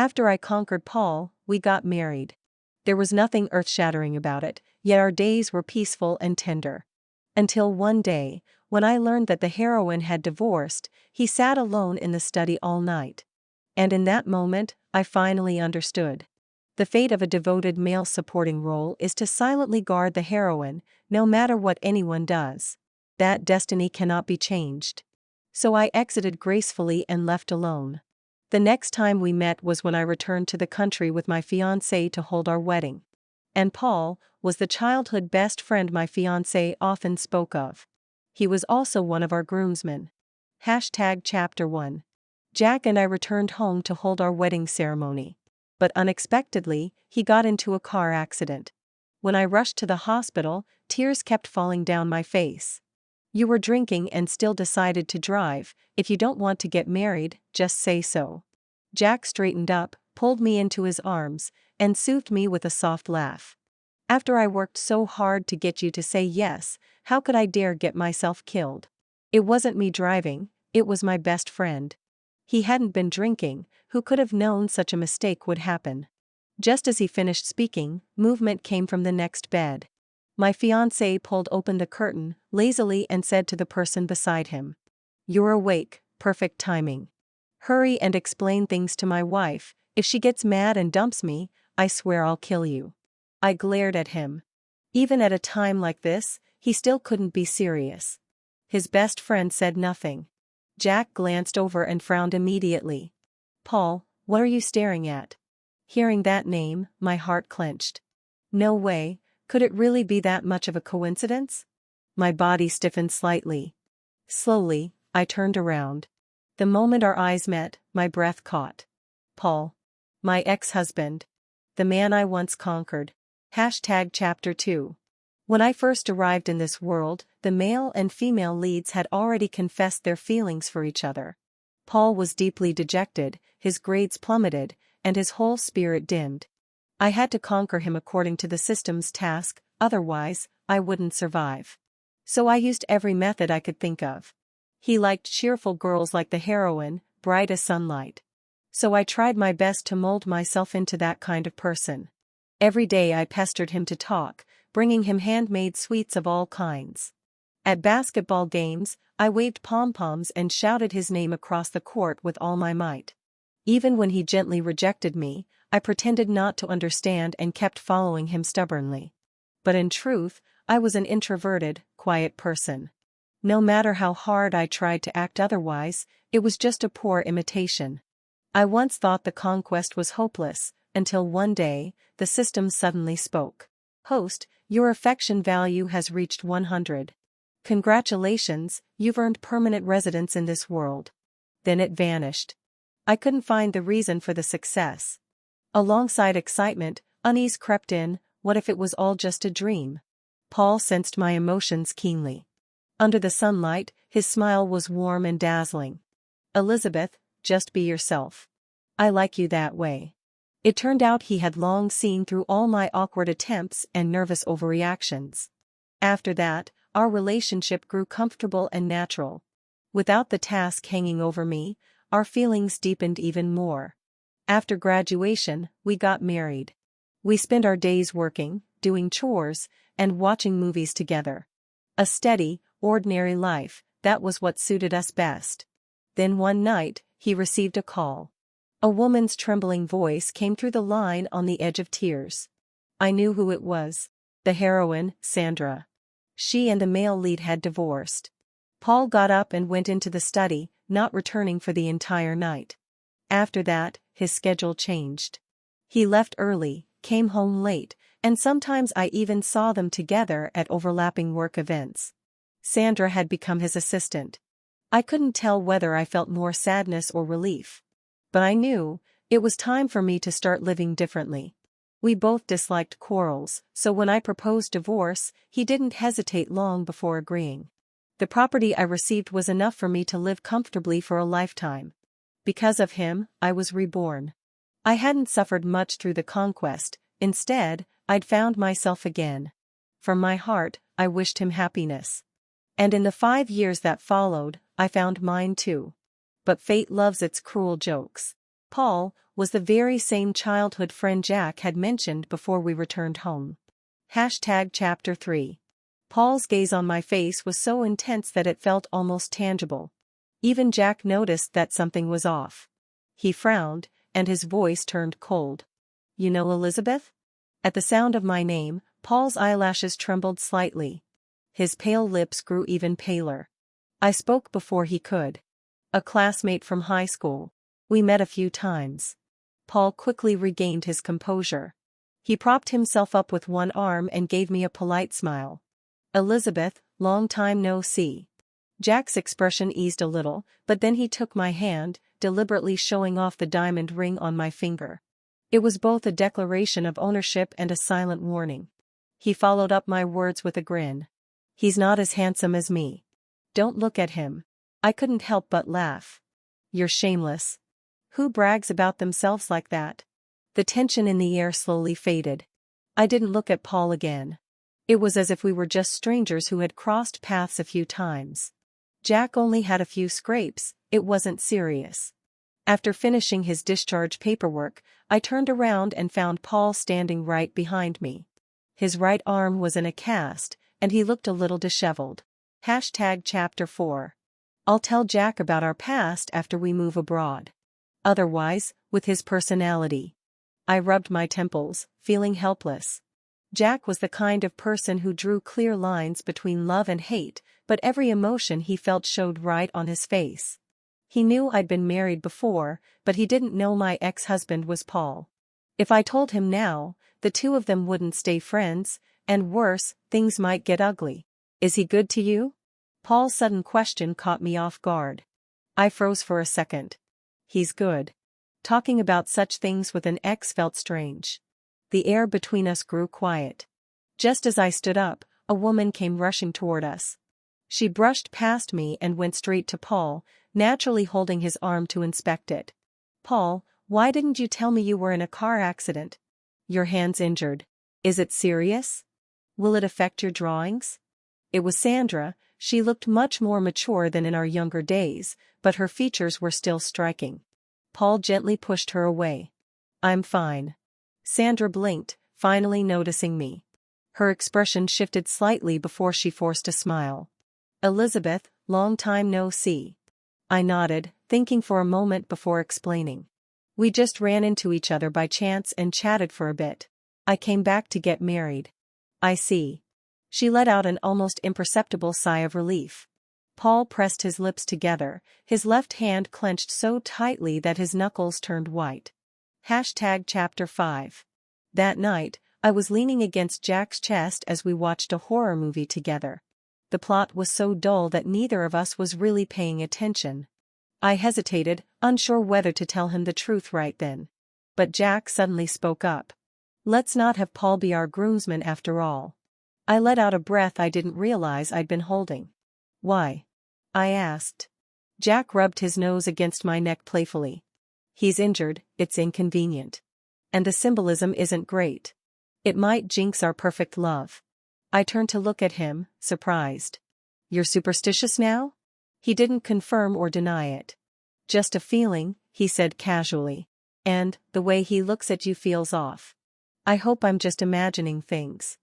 After I conquered Paul, we got married. There was nothing earth-shattering about it, yet our days were peaceful and tender. Until one day, when I learned that the heroine had divorced, he sat alone in the study all night. And in that moment, I finally understood. The fate of a devoted male supporting role is to silently guard the heroine, no matter what anyone does. That destiny cannot be changed. So I exited gracefully and left alone. The next time we met was when I returned to the country with my fiancé to hold our wedding. And Paul was the childhood best friend my fiancé often spoke of. He was also one of our groomsmen. Chapter 1. Jack and I returned home to hold our wedding ceremony. But unexpectedly, he got into a car accident. When I rushed to the hospital, tears kept falling down my face. You were drinking and still decided to drive. If you don't want to get married, just say so. Jack straightened up, pulled me into his arms, and soothed me with a soft laugh. After I worked so hard to get you to say yes, how could I dare get myself killed? It wasn't me driving, it was my best friend. He hadn't been drinking, who could have known such a mistake would happen? Just as he finished speaking, movement came from the next bed. My fiancé pulled open the curtain, lazily, and said to the person beside him, "You're awake, perfect timing. Hurry and explain things to my wife. If she gets mad and dumps me, I swear I'll kill you." I glared at him. Even at a time like this, he still couldn't be serious. His best friend said nothing. Jack glanced over and frowned immediately. "Paul, what are you staring at?" Hearing that name, my heart clenched. No way, could it really be that much of a coincidence? My body stiffened slightly. Slowly, I turned around. The moment our eyes met, my breath caught. Paul. My ex-husband. The man I once conquered. Chapter 2. When I first arrived in this world, the male and female leads had already confessed their feelings for each other. Paul was deeply dejected, his grades plummeted, and his whole spirit dimmed. I had to conquer him according to the system's task, otherwise, I wouldn't survive. So I used every method I could think of. He liked cheerful girls like the heroine, bright as sunlight. So I tried my best to mold myself into that kind of person. Every day I pestered him to talk, bringing him handmade sweets of all kinds. At basketball games, I waved pom-poms and shouted his name across the court with all my might. Even when he gently rejected me, I pretended not to understand and kept following him stubbornly. But in truth, I was an introverted, quiet person. No matter how hard I tried to act otherwise, it was just a poor imitation. I once thought the conquest was hopeless, until one day, the system suddenly spoke. "Host, your affection value has reached 100. Congratulations, you've earned permanent residence in this world." Then it vanished. I couldn't find the reason for the success. Alongside excitement, unease crept in. What if it was all just a dream? Paul sensed my emotions keenly. Under the sunlight, his smile was warm and dazzling. "Elizabeth, just be yourself. I like you that way." It turned out he had long seen through all my awkward attempts and nervous overreactions. After that, our relationship grew comfortable and natural. Without the task hanging over me, our feelings deepened even more. After graduation, we got married. We spent our days working, doing chores, and watching movies together. A steady, ordinary life, that was what suited us best. Then one night, he received a call. A woman's trembling voice came through the line on the edge of tears. I knew who it was. The heroine, Sandra. She and the male lead had divorced. Paul got up and went into the study, not returning for the entire night. After that, his schedule changed. He left early, came home late, and sometimes I even saw them together at overlapping work events. Sandra had become his assistant. I couldn't tell whether I felt more sadness or relief. But I knew, it was time for me to start living differently. We both disliked quarrels, so when I proposed divorce, he didn't hesitate long before agreeing. The property I received was enough for me to live comfortably for a lifetime. Because of him, I was reborn. I hadn't suffered much through the conquest, instead, I'd found myself again. From my heart, I wished him happiness. And in the 5 years that followed, I found mine too. But fate loves its cruel jokes. Paul was the very same childhood friend Jack had mentioned before we returned home. Chapter 3. Paul's gaze on my face was so intense that it felt almost tangible. Even Jack noticed that something was off. He frowned, and his voice turned cold. "You know Elizabeth?" At the sound of my name, Paul's eyelashes trembled slightly. His pale lips grew even paler. I spoke before he could. "A classmate from high school. We met a few times." Paul quickly regained his composure. He propped himself up with one arm and gave me a polite smile. "Elizabeth, long time no see." Jack's expression eased a little, but then he took my hand, deliberately showing off the diamond ring on my finger. It was both a declaration of ownership and a silent warning. He followed up my words with a grin. "He's not as handsome as me." "Don't look at him." I couldn't help but laugh. "You're shameless. Who brags about themselves like that?" The tension in the air slowly faded. I didn't look at Paul again. It was as if we were just strangers who had crossed paths a few times. Jack only had a few scrapes, it wasn't serious. After finishing his discharge paperwork, I turned around and found Paul standing right behind me. His right arm was in a cast, and he looked a little disheveled. Chapter 4. I'll tell Jack about our past after we move abroad. Otherwise, with his personality. I rubbed my temples, feeling helpless. Jack was the kind of person who drew clear lines between love and hate, but every emotion he felt showed right on his face. He knew I'd been married before, but he didn't know my ex-husband was Paul. If I told him now, the two of them wouldn't stay friends, and worse, things might get ugly. "Is he good to you?" Paul's sudden question caught me off guard. I froze for a second. "He's good." Talking about such things with an ex felt strange. The air between us grew quiet. Just as I stood up, a woman came rushing toward us. She brushed past me and went straight to Paul, naturally holding his arm to inspect it. "Paul, why didn't you tell me you were in a car accident? Your hand's injured. Is it serious? Will it affect your drawings?" It was Sandra. She looked much more mature than in our younger days, but her features were still striking. Paul gently pushed her away. "I'm fine." Sandra blinked, finally noticing me. Her expression shifted slightly before she forced a smile. "Elizabeth, long time no see." I nodded, thinking for a moment before explaining. "We just ran into each other by chance and chatted for a bit. I came back to get married." "I see." She let out an almost imperceptible sigh of relief. Paul pressed his lips together, his left hand clenched so tightly that his knuckles turned white. Chapter 5. That night, I was leaning against Jack's chest as we watched a horror movie together. The plot was so dull that neither of us was really paying attention. I hesitated, unsure whether to tell him the truth right then. But Jack suddenly spoke up. "Let's not have Paul be our groomsman after all." I let out a breath I didn't realize I'd been holding. "Why?" I asked. Jack rubbed his nose against my neck playfully. "He's injured, it's inconvenient. And the symbolism isn't great. It might jinx our perfect love." I turned to look at him, surprised. "You're superstitious now?" He didn't confirm or deny it. "Just a feeling," he said casually. "And, the way he looks at you feels off. I hope I'm just imagining things.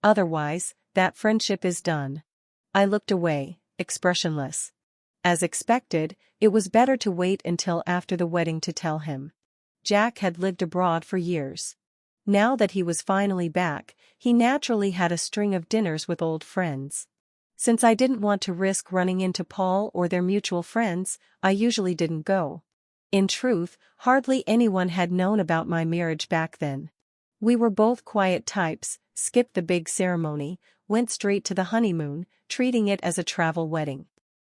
Otherwise, that friendship is done." I looked away, expressionless. As expected, it was better to wait until after the wedding to tell him. Jack had lived abroad for years. Now that he was finally back, he naturally had a string of dinners with old friends. Since I didn't want to risk running into Paul or their mutual friends, I usually didn't go. In truth, hardly anyone had known about my marriage back then. We were both quiet types, skipped the big ceremony, went straight to the honeymoon, treating it as a travel wedding.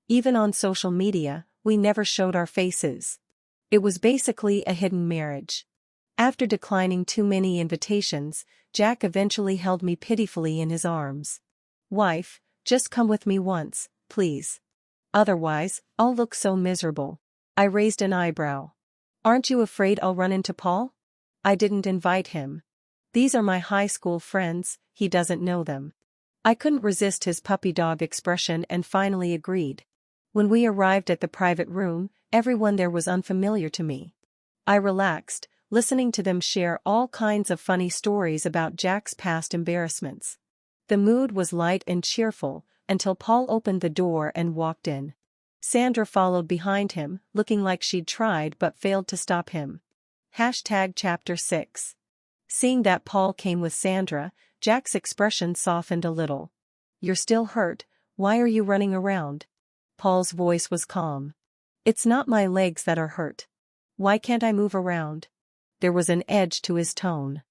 Even on social media, we never showed our faces. It was basically a hidden marriage. After declining too many invitations, Jack eventually held me pitifully in his arms. "Wife, just come with me once, please. Otherwise, I'll look so miserable." I raised an eyebrow. "Aren't you afraid I'll run into Paul?" "I didn't invite him. These are my high school friends, he doesn't know them." I couldn't resist his puppy dog expression and finally agreed. When we arrived at the private room, everyone there was unfamiliar to me. I relaxed, listening to them share all kinds of funny stories about Jack's past embarrassments. The mood was light and cheerful, until Paul opened the door and walked in. Sandra followed behind him, looking like she'd tried but failed to stop him. Chapter 6. Seeing that Paul came with Sandra, Jack's expression softened a little. "You're still hurt, why are you running around?" Paul's voice was calm. "It's not my legs that are hurt. Why can't I move around?" There was an edge to his tone.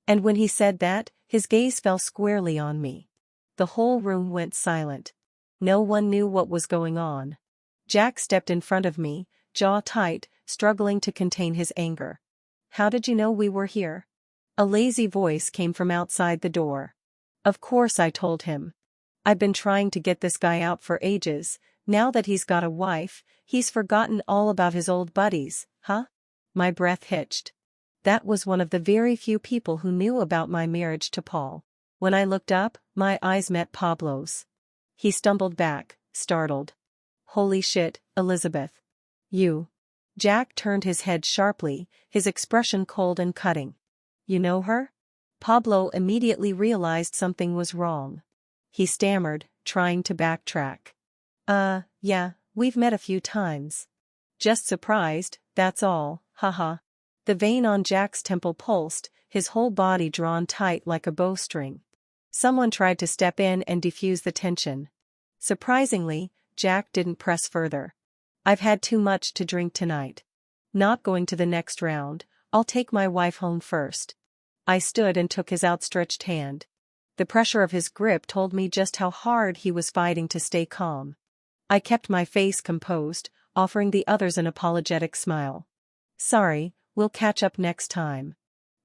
And when he said that, his gaze fell squarely on me. The whole room went silent. No one knew what was going on. Jack stepped in front of me, jaw tight, struggling to contain his anger. "How did you know we were here?" A lazy voice came from outside the door. Of course, I told him. "I've been trying to get this guy out for ages. Now that he's got a wife, he's forgotten all about his old buddies, huh?" My breath hitched. That was one of the very few people who knew about my marriage to Paul. When I looked up, my eyes met Pablo's. He stumbled back, startled. "Holy shit, Elizabeth. You." Jack turned his head sharply, his expression cold and cutting. "You know her?" Pablo immediately realized something was wrong. He stammered, trying to backtrack. Yeah, we've met a few times. Just surprised, that's all, haha." The vein on Jack's temple pulsed, his whole body drawn tight like a bowstring. Someone tried to step in and defuse the tension. Surprisingly, Jack didn't press further. "I've had too much to drink tonight. Not going to the next round, I'll take my wife home first." I stood and took his outstretched hand. The pressure of his grip told me just how hard he was fighting to stay calm. I kept my face composed, offering the others an apologetic smile. "Sorry, we'll catch up next time."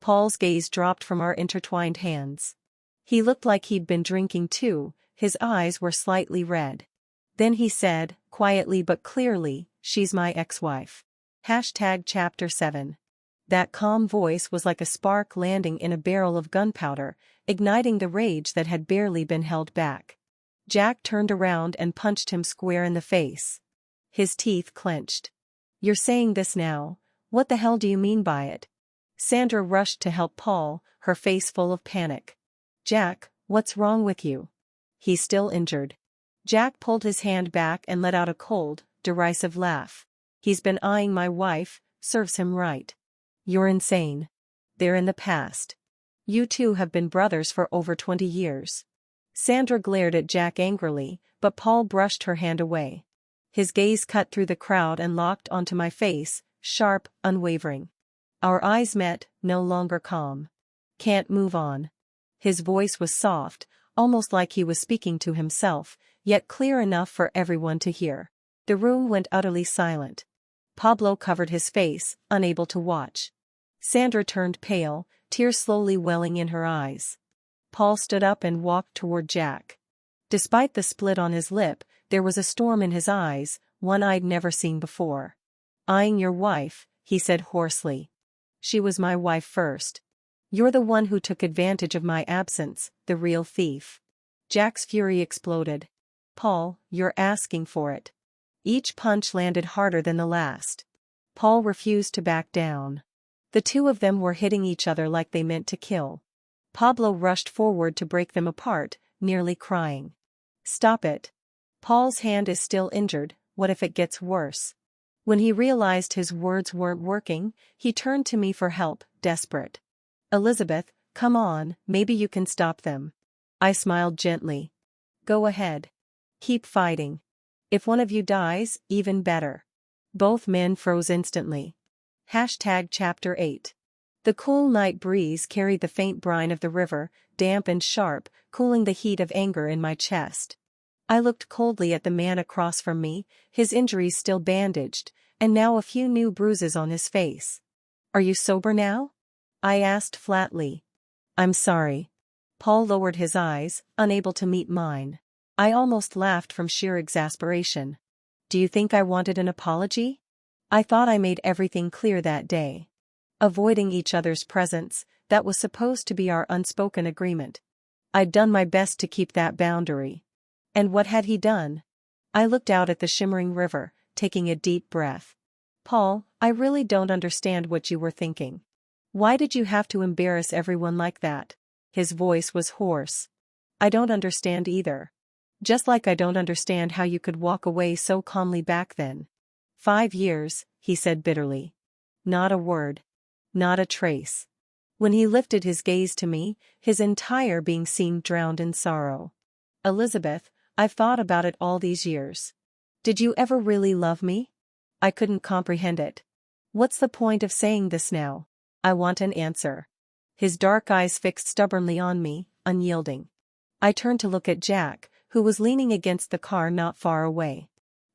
Paul's gaze dropped from our intertwined hands. He looked like he'd been drinking too, his eyes were slightly red. Then he said, quietly but clearly, "She's my ex-wife." Chapter 7. That calm voice was like a spark landing in a barrel of gunpowder, igniting the rage that had barely been held back. Jack turned around and punched him square in the face. His teeth clenched. "You're saying this now? What the hell do you mean by it?" Sandra rushed to help Paul, her face full of panic. "Jack, what's wrong with you?" "He's still injured." Jack pulled his hand back and let out a cold, derisive laugh. "He's been eyeing my wife, serves him right." "You're insane. They're in the past. You two have been brothers for over 20 years. Sandra glared at Jack angrily, but Paul brushed her hand away. His gaze cut through the crowd and locked onto my face, sharp, unwavering. Our eyes met, no longer calm. "Can't move on." His voice was soft, almost like he was speaking to himself, yet clear enough for everyone to hear. The room went utterly silent. Pablo covered his face, unable to watch. Sandra turned pale, tears slowly welling in her eyes. Paul stood up and walked toward Jack. Despite the split on his lip, there was a storm in his eyes, one I'd never seen before. "Eyeing your wife," he said hoarsely. "She was my wife first. You're the one who took advantage of my absence, the real thief." Jack's fury exploded. "Paul, you're asking for it." Each punch landed harder than the last. Paul refused to back down. The two of them were hitting each other like they meant to kill. Pablo rushed forward to break them apart, nearly crying. "Stop it. Paul's hand is still injured, what if it gets worse?" When he realized his words weren't working, he turned to me for help, desperate. "Elizabeth, come on, maybe you can stop them." I smiled gently. "Go ahead. Keep fighting. If one of you dies, even better." Both men froze instantly. Chapter 8. The cool night breeze carried the faint brine of the river, damp and sharp, cooling the heat of anger in my chest. I looked coldly at the man across from me, his injuries still bandaged, and now a few new bruises on his face. "Are you sober now?" I asked flatly. "I'm sorry." Paul lowered his eyes, unable to meet mine. I almost laughed from sheer exasperation. "Do you think I wanted an apology? I thought I made everything clear that day. Avoiding each other's presence, that was supposed to be our unspoken agreement. I'd done my best to keep that boundary. And what had he done?" I looked out at the shimmering river, taking a deep breath. Paul, I really don't understand what you were thinking. Why did you have to embarrass everyone like that? His voice was hoarse. I don't understand either. Just like I don't understand how you could walk away so calmly back then. 5 years, he said bitterly. Not a word. Not a trace. When he lifted his gaze to me, his entire being seemed drowned in sorrow. Elizabeth, I've thought about it all these years. Did you ever really love me? I couldn't comprehend it. What's the point of saying this now? I want an answer. His dark eyes fixed stubbornly on me, unyielding. I turned to look at Jack, who was leaning against the car not far away.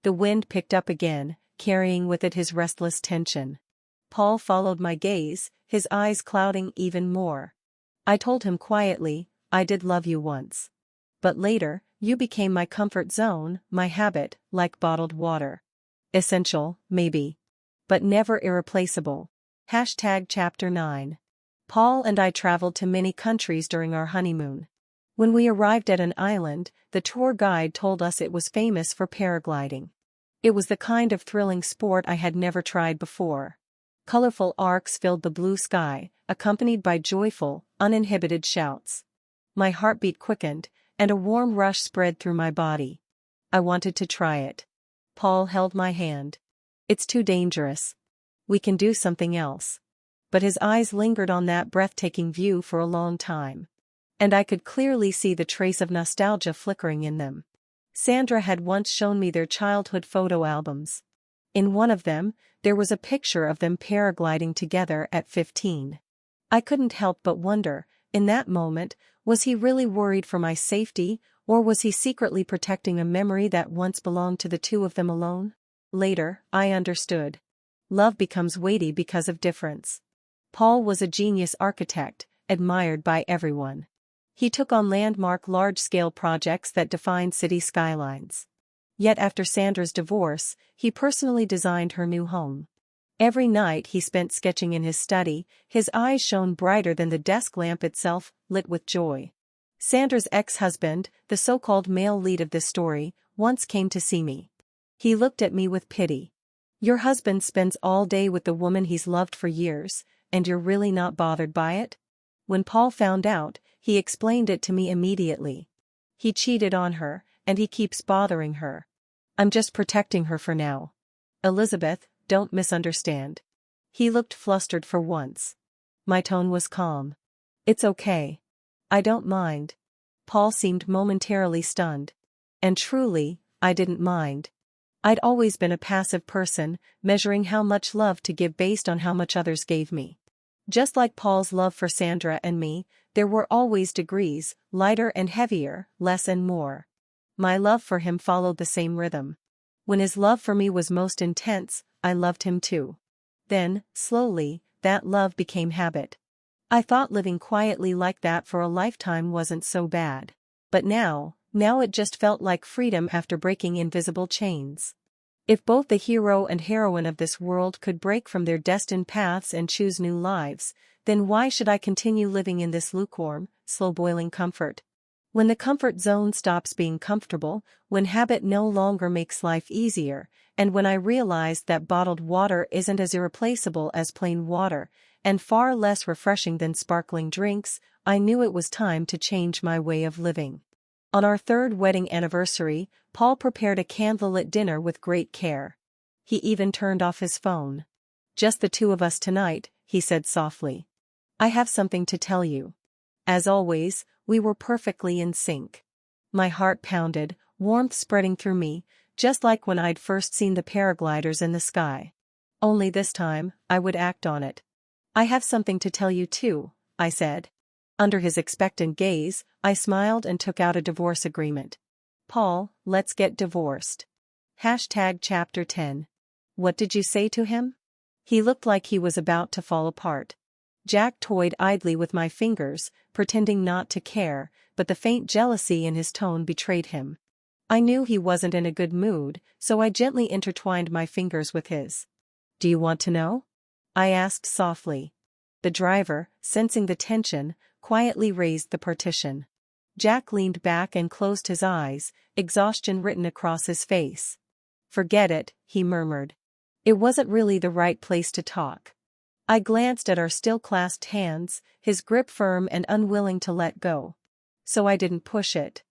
The wind picked up again, carrying with it his restless tension. Paul followed my gaze, his eyes clouding even more. I told him quietly, I did love you once. But later, you became my comfort zone, my habit, like bottled water. Essential, maybe. But never irreplaceable. Chapter 9. Paul and I traveled to many countries during our honeymoon. When we arrived at an island, the tour guide told us it was famous for paragliding. It was the kind of thrilling sport I had never tried before. Colorful arcs filled the blue sky, accompanied by joyful, uninhibited shouts. My heartbeat quickened, and a warm rush spread through my body. I wanted to try it. Paul held my hand. It's too dangerous. We can do something else. But his eyes lingered on that breathtaking view for a long time. And I could clearly see the trace of nostalgia flickering in them. Sandra had once shown me their childhood photo albums. In one of them, there was a picture of them paragliding together at 15. I couldn't help but wonder, in that moment, was he really worried for my safety, or was he secretly protecting a memory that once belonged to the two of them alone? Later, I understood. Love becomes weighty because of difference. Paul was a genius architect, admired by everyone. He took on landmark large-scale projects that defined city skylines. Yet after Sandra's divorce, he personally designed her new home. Every night he spent sketching in his study, his eyes shone brighter than the desk lamp itself, lit with joy. Sandra's ex-husband, the so-called male lead of this story, once came to see me. He looked at me with pity. Your husband spends all day with the woman he's loved for years, and you're really not bothered by it? When Paul found out, he explained it to me immediately. He cheated on her, and he keeps bothering her. I'm just protecting her for now. Elizabeth, don't misunderstand. He looked flustered for once. My tone was calm. It's okay. I don't mind. Paul seemed momentarily stunned. And truly, I didn't mind. I'd always been a passive person, measuring how much love to give based on how much others gave me. Just like Paul's love for Sandra and me, there were always degrees, lighter and heavier, less and more. My love for him followed the same rhythm. When his love for me was most intense, I loved him too. Then, slowly, that love became habit. I thought living quietly like that for a lifetime wasn't so bad. But now it just felt like freedom after breaking invisible chains. If both the hero and heroine of this world could break from their destined paths and choose new lives, then why should I continue living in this lukewarm, slow-boiling comfort? When the comfort zone stops being comfortable, when habit no longer makes life easier, and when I realized that bottled water isn't as irreplaceable as plain water, and far less refreshing than sparkling drinks, I knew it was time to change my way of living. On our 3rd wedding anniversary, Paul prepared a candlelit dinner with great care. He even turned off his phone. Just the two of us tonight, he said softly. I have something to tell you. As always, we were perfectly in sync. My heart pounded, warmth spreading through me, just like when I'd first seen the paragliders in the sky. Only this time, I would act on it. I have something to tell you too, I said. Under his expectant gaze, I smiled and took out a divorce agreement. Paul, let's get divorced. Chapter 10. What did you say to him? He looked like he was about to fall apart. Jack toyed idly with my fingers, pretending not to care, but the faint jealousy in his tone betrayed him. I knew he wasn't in a good mood, so I gently intertwined my fingers with his. Do you want to know? I asked softly. The driver, sensing the tension, quietly raised the partition. Jack leaned back and closed his eyes, exhaustion written across his face. Forget it, he murmured. It wasn't really the right place to talk. I glanced at our still clasped hands, his grip firm and unwilling to let go. So I didn't push it.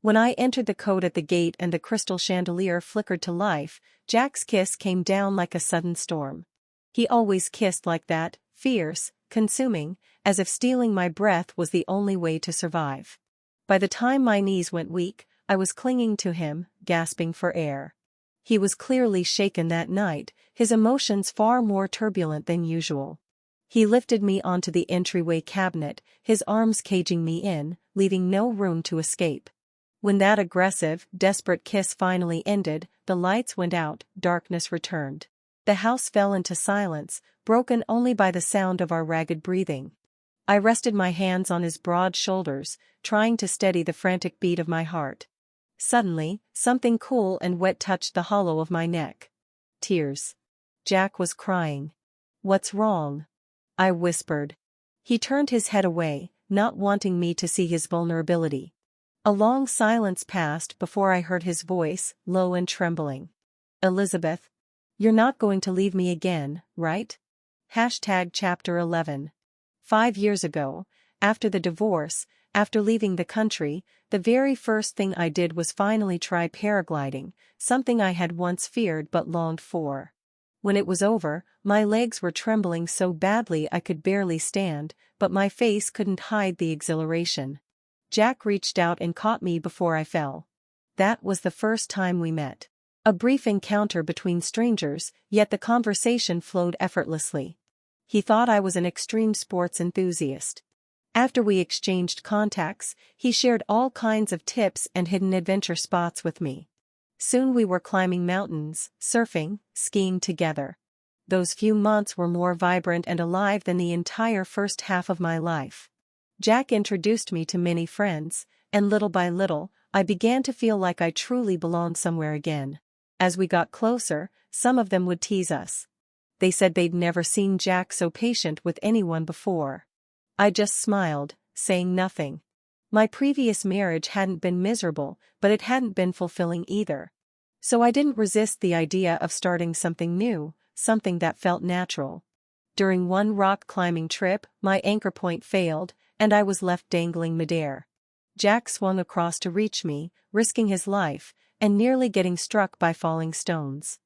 When I entered the cote at the gate and the crystal chandelier flickered to life, Jack's kiss came down like a sudden storm. He always kissed like that, fierce, consuming, as if stealing my breath was the only way to survive. By the time my knees went weak, I was clinging to him, gasping for air. He was clearly shaken that night, his emotions far more turbulent than usual. He lifted me onto the entryway cabinet, his arms caging me in, leaving no room to escape. When that aggressive, desperate kiss finally ended, the lights went out, darkness returned. The house fell into silence, broken only by the sound of our ragged breathing. I rested my hands on his broad shoulders, trying to steady the frantic beat of my heart. Suddenly, something cool and wet touched the hollow of my neck. Tears. Jack was crying. "What's wrong?" I whispered. He turned his head away, not wanting me to see his vulnerability. A long silence passed before I heard his voice, low and trembling. "Elizabeth, you're not going to leave me again, right?" Chapter 11. 5 years ago, after the divorce, after leaving the country, the very first thing I did was finally try paragliding, something I had once feared but longed for. When it was over, my legs were trembling so badly I could barely stand, but my face couldn't hide the exhilaration. Jack reached out and caught me before I fell. That was the first time we met. A brief encounter between strangers, yet the conversation flowed effortlessly. He thought I was an extreme sports enthusiast. After we exchanged contacts, he shared all kinds of tips and hidden adventure spots with me. Soon we were climbing mountains, surfing, skiing together. Those few months were more vibrant and alive than the entire first half of my life. Jack introduced me to many friends, and little by little, I began to feel like I truly belonged somewhere again. As we got closer, some of them would tease us. They said they'd never seen Jack so patient with anyone before. I just smiled, saying nothing. My previous marriage hadn't been miserable, but it hadn't been fulfilling either. So I didn't resist the idea of starting something new, something that felt natural. During one rock climbing trip, my anchor point failed, and I was left dangling midair. Jack swung across to reach me, risking his life, and nearly getting struck by falling stones.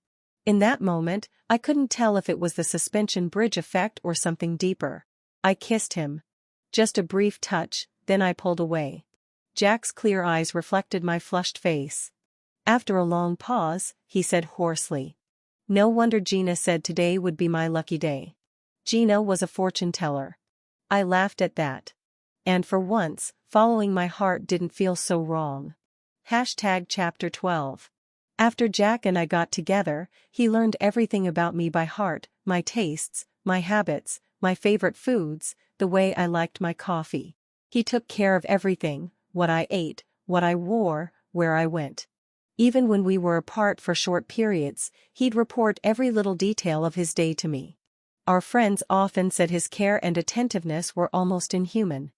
In that moment, I couldn't tell if it was the suspension bridge effect or something deeper. I kissed him. Just a brief touch, then I pulled away. Jack's clear eyes reflected my flushed face. After a long pause, he said hoarsely, "No wonder Gina said today would be my lucky day." Gina was a fortune teller. I laughed at that. And for once, following my heart didn't feel so wrong. Chapter 12. After Jack and I got together, he learned everything about me by heart, my tastes, my habits, my favorite foods, the way I liked my coffee. He took care of everything, what I ate, what I wore, where I went. Even when we were apart for short periods, he'd report every little detail of his day to me. Our friends often said his care and attentiveness were almost inhuman.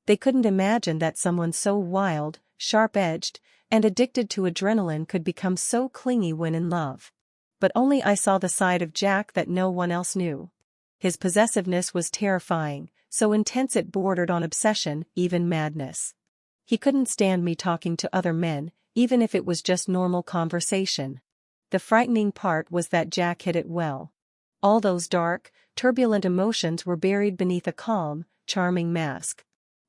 They couldn't imagine that someone so wild, sharp-edged, and addicted to adrenaline could become so clingy when in love. But only I saw the side of Jack that no one else knew. His possessiveness was terrifying, so intense it bordered on obsession, even madness. He couldn't stand me talking to other men, even if it was just normal conversation. The frightening part was that Jack hid it well. All those dark, turbulent emotions were buried beneath a calm, charming mask.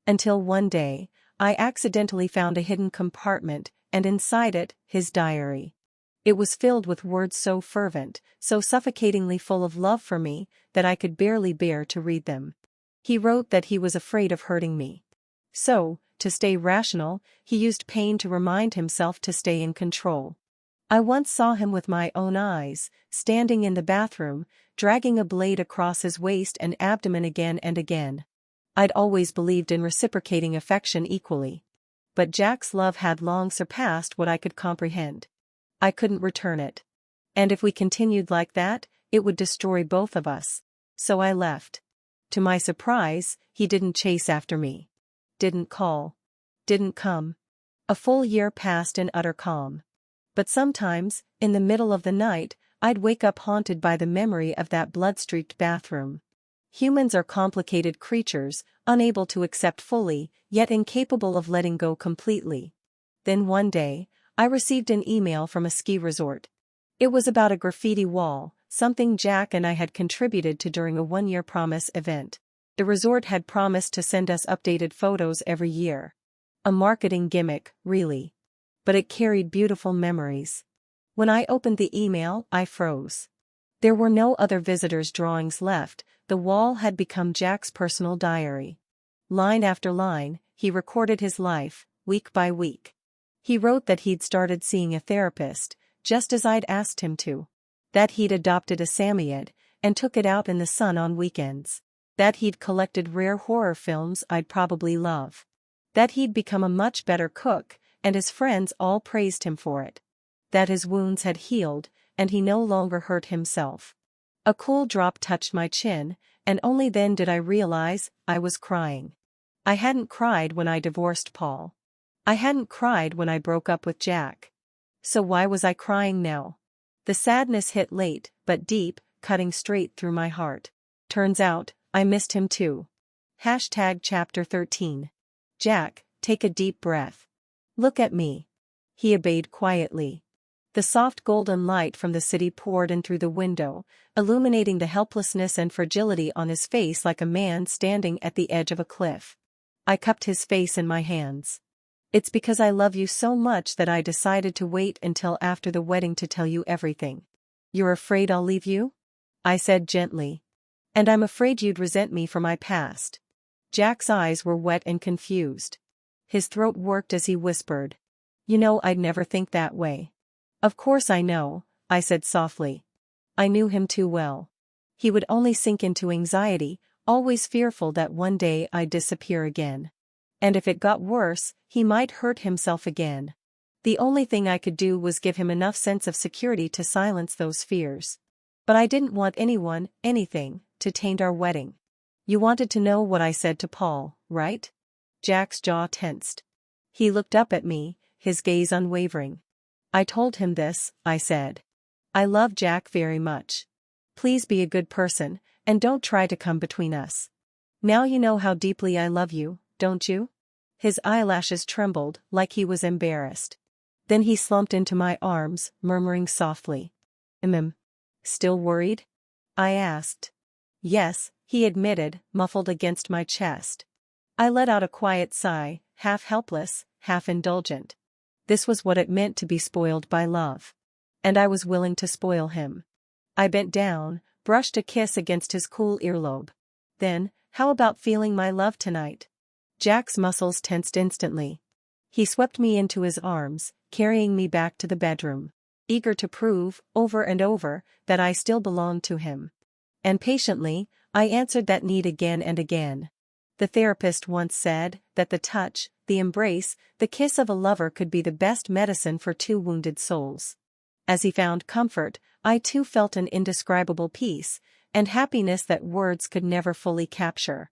Until one day, I accidentally found a hidden compartment, and inside it, his diary. It was filled with words so fervent, so suffocatingly full of love for me, that I could barely bear to read them. He wrote that he was afraid of hurting me. So, to stay rational, he used pain to remind himself to stay in control. I once saw him with my own eyes, standing in the bathroom, dragging a blade across his waist and abdomen again and again. I'd always believed in reciprocating affection equally. But Jack's love had long surpassed what I could comprehend. I couldn't return it. And if we continued like that, it would destroy both of us. So I left. To my surprise, he didn't chase after me. Didn't call. Didn't come. A full year passed in utter calm. But sometimes, in the middle of the night, I'd wake up haunted by the memory of that blood-streaked bathroom. Humans are complicated creatures, unable to accept fully, yet incapable of letting go completely. Then one day, I received an email from a ski resort. It was about a graffiti wall, something Jack and I had contributed to during a one-year promise event. The resort had promised to send us updated photos every year. A marketing gimmick, really. But it carried beautiful memories. When I opened the email, I froze. There were no other visitors' drawings left, the wall had become Jack's personal diary. Line after line, he recorded his life, week by week. He wrote that he'd started seeing a therapist, just as I'd asked him to. That he'd adopted a Samoyed, and took it out in the sun on weekends. That he'd collected rare horror films I'd probably love. That he'd become a much better cook, and his friends all praised him for it. That his wounds had healed, and he no longer hurt himself. A cool drop touched my chin, and only then did I realize I was crying. I hadn't cried when I divorced Paul. I hadn't cried when I broke up with Jack. So why was I crying now? The sadness hit late, but deep, cutting straight through my heart. Turns out, I missed him too. Chapter 13. Jack, take a deep breath. Look at me. He obeyed quietly. The soft golden light from the city poured in through the window, illuminating the helplessness and fragility on his face like a man standing at the edge of a cliff. I cupped his face in my hands. It's because I love you so much that I decided to wait until after the wedding to tell you everything. You're afraid I'll leave you? I said gently. And I'm afraid you'd resent me for my past. Jack's eyes were wet and confused. His throat worked as he whispered. You know I'd never think that way. Of course I know, I said softly. I knew him too well. He would only sink into anxiety, always fearful that one day I'd disappear again. And if it got worse, he might hurt himself again. The only thing I could do was give him enough sense of security to silence those fears. But I didn't want anyone, anything, to taint our wedding. You wanted to know what I said to Paul, right? Jack's jaw tensed. He looked up at me, his gaze unwavering. I told him this, I said. I love Jack very much. Please be a good person, and don't try to come between us. Now you know how deeply I love you, don't you? His eyelashes trembled, like he was embarrassed. Then he slumped into my arms, murmuring softly. Still worried? I asked. Yes, he admitted, muffled against my chest. I let out a quiet sigh, half helpless, half indulgent. This was what it meant to be spoiled by love. And I was willing to spoil him. I bent down, brushed a kiss against his cool earlobe. Then, how about feeling my love tonight? Jack's muscles tensed instantly. He swept me into his arms, carrying me back to the bedroom, eager to prove, over and over, that I still belonged to him. And patiently, I answered that need again and again. The therapist once said that the touch, the embrace, the kiss of a lover could be the best medicine for two wounded souls. As he found comfort, I too felt an indescribable peace, and happiness that words could never fully capture.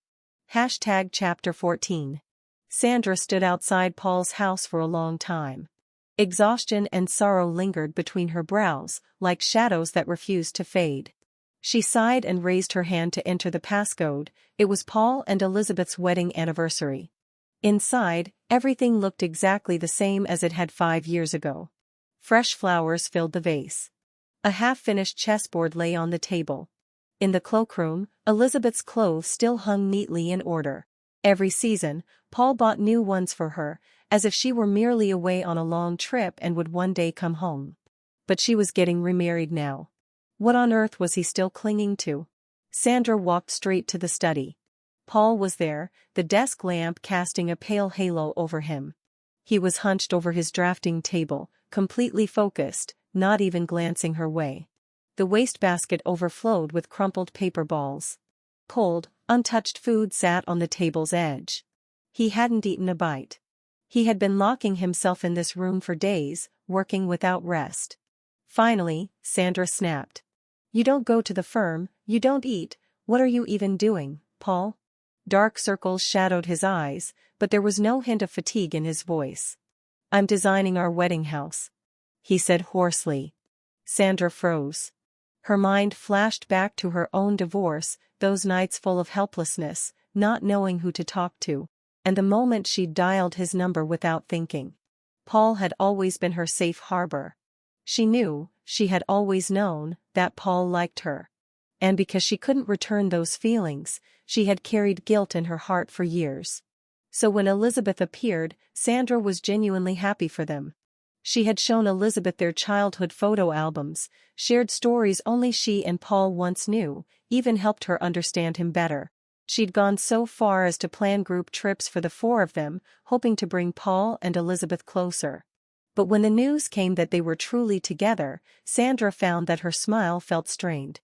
Chapter 14. Sandra stood outside Paul's house for a long time. Exhaustion and sorrow lingered between her brows, like shadows that refused to fade. She sighed and raised her hand to enter the passcode. It was Paul and Elizabeth's wedding anniversary. Inside, everything looked exactly the same as it had 5 years ago. Fresh flowers filled the vase. A half-finished chessboard lay on the table. In the cloakroom, Elizabeth's clothes still hung neatly in order. Every season, Paul bought new ones for her, as if she were merely away on a long trip and would one day come home. But she was getting remarried now. What on earth was he still clinging to? Sandra walked straight to the study. Paul was there, the desk lamp casting a pale halo over him. He was hunched over his drafting table, completely focused, not even glancing her way. The wastebasket overflowed with crumpled paper balls. Cold, untouched food sat on the table's edge. He hadn't eaten a bite. He had been locking himself in this room for days, working without rest. Finally, Sandra snapped. You don't go to the firm, you don't eat, what are you even doing, Paul? Dark circles shadowed his eyes, but there was no hint of fatigue in his voice. I'm designing our wedding house, he said hoarsely. Sandra froze. Her mind flashed back to her own divorce, those nights full of helplessness, not knowing who to talk to, and the moment she'd dialed his number without thinking. Paul had always been her safe harbor. She knew, she had always known, that Paul liked her. And because she couldn't return those feelings, she had carried guilt in her heart for years. So when Elizabeth appeared, Sandra was genuinely happy for them. She had shown Elizabeth their childhood photo albums, shared stories only she and Paul once knew, even helped her understand him better. She'd gone so far as to plan group trips for the four of them, hoping to bring Paul and Elizabeth closer. But when the news came that they were truly together, Sandra found that her smile felt strained.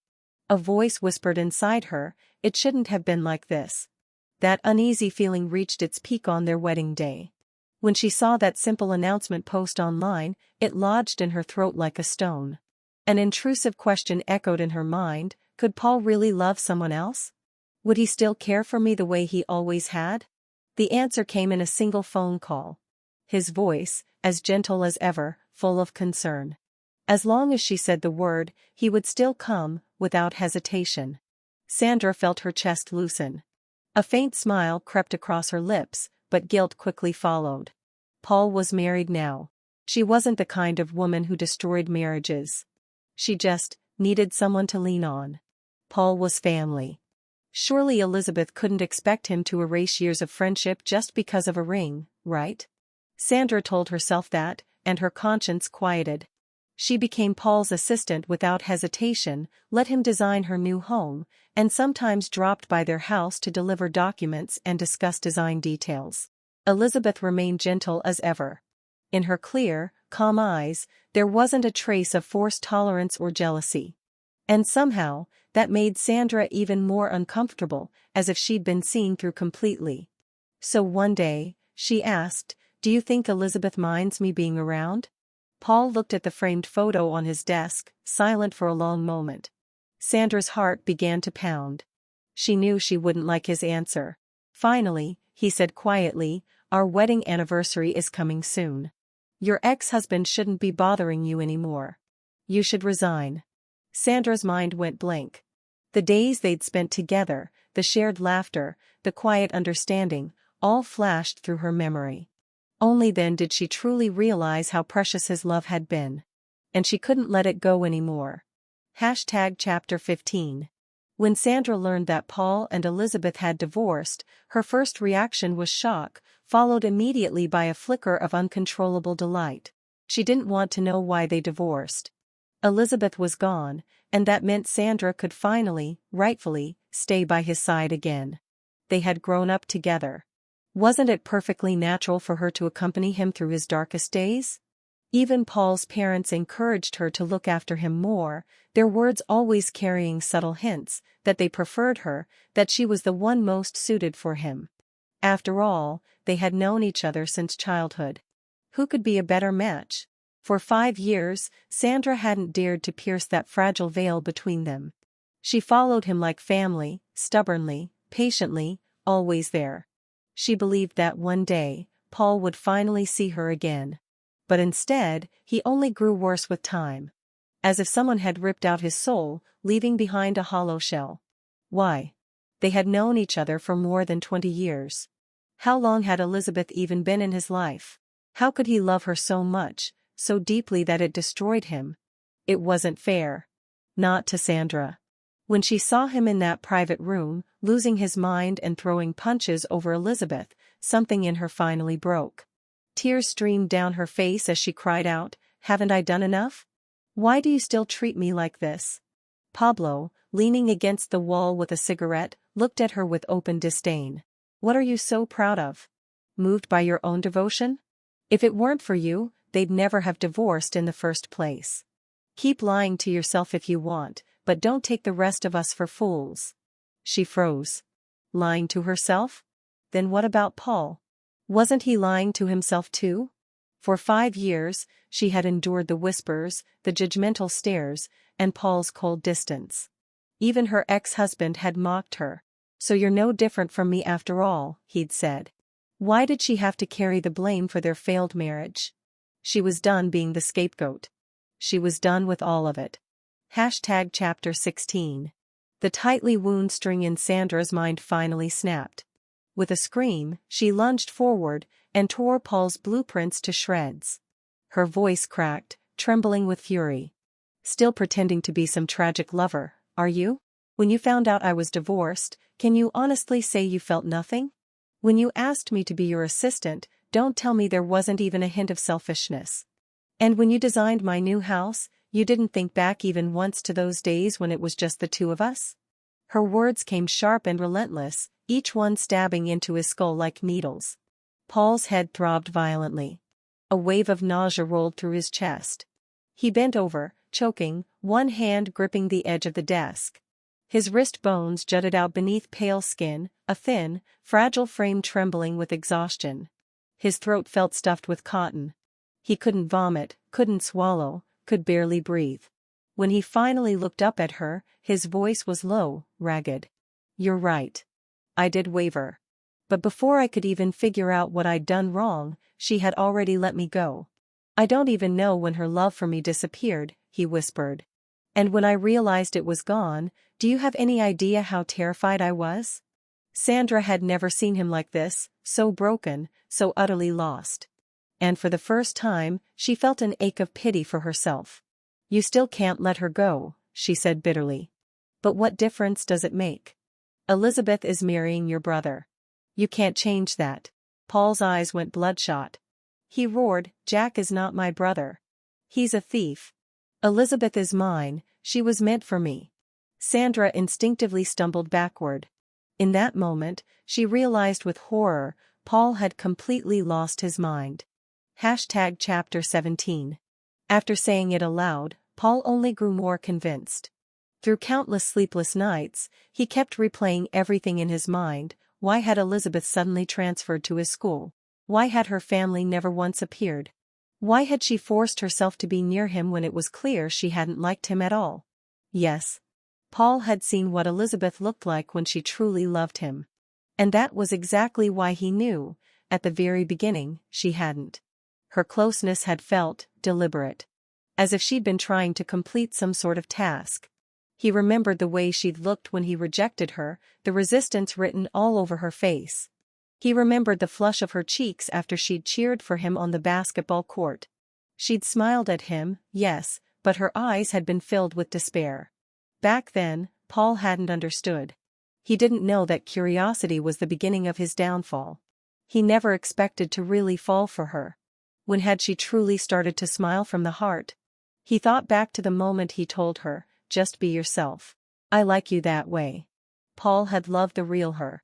A voice whispered inside her, "It shouldn't have been like this." That uneasy feeling reached its peak on their wedding day. When she saw that simple announcement post online, it lodged in her throat like a stone. An intrusive question echoed in her mind: could Paul really love someone else? Would he still care for me the way he always had? The answer came in a single phone call. His voice, as gentle as ever, full of concern. As long as she said the word, he would still come, without hesitation. Sandra felt her chest loosen. A faint smile crept across her lips, but guilt quickly followed. Paul was married now. She wasn't the kind of woman who destroyed marriages. She just needed someone to lean on. Paul was family. Surely Elizabeth couldn't expect him to erase years of friendship just because of a ring, right? Sandra told herself that, and her conscience quieted. She became Paul's assistant without hesitation, let him design her new home, and sometimes dropped by their house to deliver documents and discuss design details. Elizabeth remained gentle as ever. In her clear, calm eyes, there wasn't a trace of forced tolerance or jealousy. And somehow, that made Sandra even more uncomfortable, as if she'd been seen through completely. So one day, she asked, "Do you think Elizabeth minds me being around?" Paul looked at the framed photo on his desk, silent for a long moment. Sandra's heart began to pound. She knew she wouldn't like his answer. Finally, he said quietly, "Our wedding anniversary is coming soon. Your ex-husband shouldn't be bothering you anymore. You should resign." Sandra's mind went blank. The days they'd spent together, the shared laughter, the quiet understanding, all flashed through her memory. Only then did she truly realize how precious his love had been. And she couldn't let it go anymore. Chapter 15. When Sandra learned that Paul and Elizabeth had divorced, her first reaction was shock, followed immediately by a flicker of uncontrollable delight. She didn't want to know why they divorced. Elizabeth was gone, and that meant Sandra could finally, rightfully, stay by his side again. They had grown up together. Wasn't it perfectly natural for her to accompany him through his darkest days? Even Paul's parents encouraged her to look after him more, their words always carrying subtle hints that they preferred her, that she was the one most suited for him. After all, they had known each other since childhood. Who could be a better match? For 5 years, Sandra hadn't dared to pierce that fragile veil between them. She followed him like family, stubbornly, patiently, always there. She believed that one day, Paul would finally see her again. But instead, he only grew worse with time. As if someone had ripped out his soul, leaving behind a hollow shell. Why? They had known each other for more than 20 years. How long had Elizabeth even been in his life? How could he love her so much, so deeply that it destroyed him? It wasn't fair. Not to Sandra. When she saw him in that private room, losing his mind and throwing punches over Elizabeth, something in her finally broke. Tears streamed down her face as she cried out, "Haven't I done enough? Why do you still treat me like this?" Pablo, leaning against the wall with a cigarette, looked at her with open disdain. "What are you so proud of? Moved by your own devotion? If it weren't for you, they'd never have divorced in the first place. Keep lying to yourself if you want, but don't take the rest of us for fools." She froze. Lying to herself? Then what about Paul? Wasn't he lying to himself too? For 5 years, she had endured the whispers, the judgmental stares, and Paul's cold distance. Even her ex-husband had mocked her. "So you're no different from me after all," he'd said. Why did she have to carry the blame for their failed marriage? She was done being the scapegoat. She was done with all of it. Chapter 16. The tightly wound string in Sandra's mind finally snapped. With a scream, she lunged forward and tore Paul's blueprints to shreds. Her voice cracked, trembling with fury. "Still pretending to be some tragic lover, are you? When you found out I was divorced, can you honestly say you felt nothing? When you asked me to be your assistant, don't tell me there wasn't even a hint of selfishness. And when you designed my new house, you didn't think back even once to those days when it was just the two of us?" Her words came sharp and relentless, each one stabbing into his skull like needles. Paul's head throbbed violently. A wave of nausea rolled through his chest. He bent over, choking, one hand gripping the edge of the desk. His wrist bones jutted out beneath pale skin, a thin, fragile frame trembling with exhaustion. His throat felt stuffed with cotton. He couldn't vomit, couldn't swallow, could barely breathe. When he finally looked up at her, his voice was low, ragged. "You're right. I did waver. But before I could even figure out what I'd done wrong, she had already let me go. I don't even know when her love for me disappeared," he whispered. "And when I realized it was gone, do you have any idea how terrified I was?" Sandra had never seen him like this, so broken, so utterly lost. And for the first time, she felt an ache of pity for herself. "You still can't let her go," she said bitterly. "But what difference does it make? Elizabeth is marrying your brother. You can't change that." Paul's eyes went bloodshot. He roared, "Jack is not my brother. He's a thief. Elizabeth is mine, she was meant for me." Sandra instinctively stumbled backward. In that moment, she realized with horror, Paul had completely lost his mind. Chapter 17. After saying it aloud, Paul only grew more convinced. Through countless sleepless nights, he kept replaying everything in his mind. Why had Elizabeth suddenly transferred to his school? Why had her family never once appeared? Why had she forced herself to be near him when it was clear she hadn't liked him at all? Yes. Paul had seen what Elizabeth looked like when she truly loved him. And that was exactly why he knew, at the very beginning, she hadn't. Her closeness had felt deliberate. As if she'd been trying to complete some sort of task. He remembered the way she'd looked when he rejected her, the resistance written all over her face. He remembered the flush of her cheeks after she'd cheered for him on the basketball court. She'd smiled at him, yes, but her eyes had been filled with despair. Back then, Paul hadn't understood. He didn't know that curiosity was the beginning of his downfall. He never expected to really fall for her. When had she truly started to smile from the heart? He thought back to the moment he told her, "Just be yourself. I like you that way." Paul had loved the real her.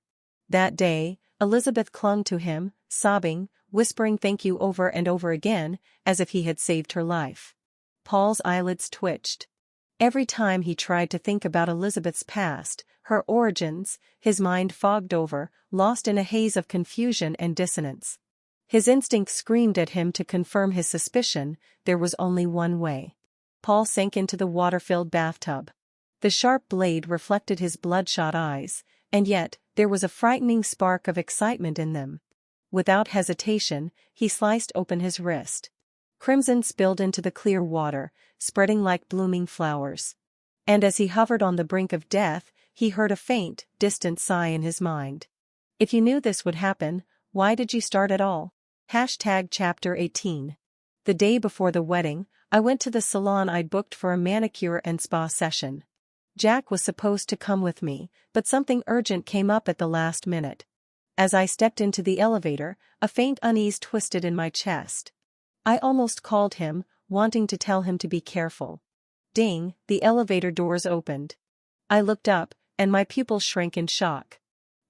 That day, Elizabeth clung to him, sobbing, whispering thank you over and over again, as if he had saved her life. Paul's eyelids twitched. Every time he tried to think about Elizabeth's past, her origins, his mind fogged over, lost in a haze of confusion and dissonance. His instinct screamed at him to confirm his suspicion. There was only one way. Paul sank into the water-filled bathtub. The sharp blade reflected his bloodshot eyes, and yet, there was a frightening spark of excitement in them. Without hesitation, he sliced open his wrist. Crimson spilled into the clear water, spreading like blooming flowers. And as he hovered on the brink of death, he heard a faint, distant sigh in his mind. "If you knew this would happen, why did you start at all?" Chapter 18. The day before the wedding, I went to the salon I'd booked for a manicure and spa session. Jack was supposed to come with me, but something urgent came up at the last minute. As I stepped into the elevator, a faint unease twisted in my chest. I almost called him, wanting to tell him to be careful. Ding, the elevator doors opened. I looked up, and my pupils shrank in shock.